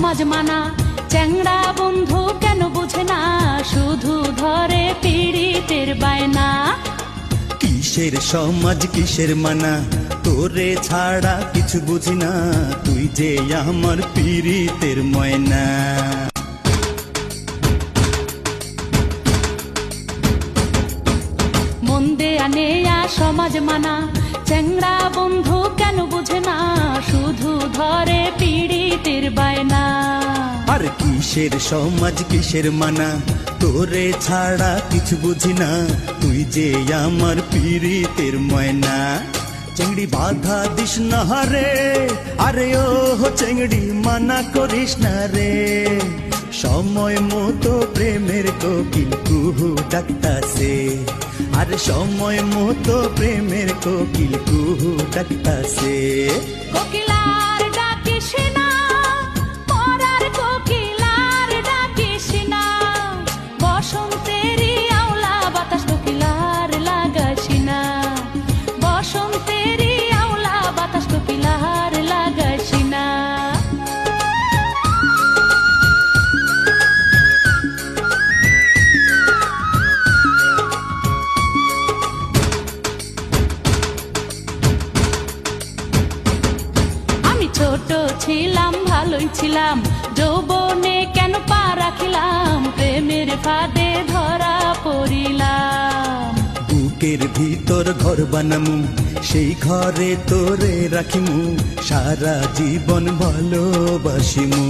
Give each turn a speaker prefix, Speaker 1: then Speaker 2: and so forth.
Speaker 1: সমাজ মানা, চ্যাংড়া বন্ধু কেন বুঝে না, শুধু ধরে পীড়িতের বায়না।
Speaker 2: কিসের সমাজ কিসের মানা, তোরে ছাড়া কিছু বুঝি না, তুই যে আমার পীড়িতের ময়না।
Speaker 1: মন্দে আনেয়া সমাজ মানা, চ্যাংড়া বন্ধু কেন বুঝে না, শুধু ধরে পীড়িতের বায়না।
Speaker 2: আর কিসের সমাজ কিসের মানা, তোরে ছাড়া কিছু বুঝি না, তুই যে আমার পীড়িতের ময়না। চেংড়ি বাধা দিস না রে, আরে ও চেংড়ি মানা করিস না রে, সময় মতো প্রেমের কোকিল কুহু ডাকতাছে, আর সময় মতো প্রেমের কোকিল কুহু ডাকতাছে।
Speaker 1: কোকিলার ডাকিস না, পরার কোকিলার ডাকিস না, বসন্তেরই আওলা বাতাস কোকিলার লাগাস না, বসন্তেরই আওলা বাতাস কোকিলার লাগাস না। ছোট ছিলাম ভালোই ছিলাম, যৌবনে কেন পা রাখিলাম, প্রেমের ফাঁদে ধরা পড়িলাম।
Speaker 2: বুকের ভিতর ঘর বানামু, সেই ঘরে তোরে রাখিমু, সারা জীবন ভালোবাসিমু।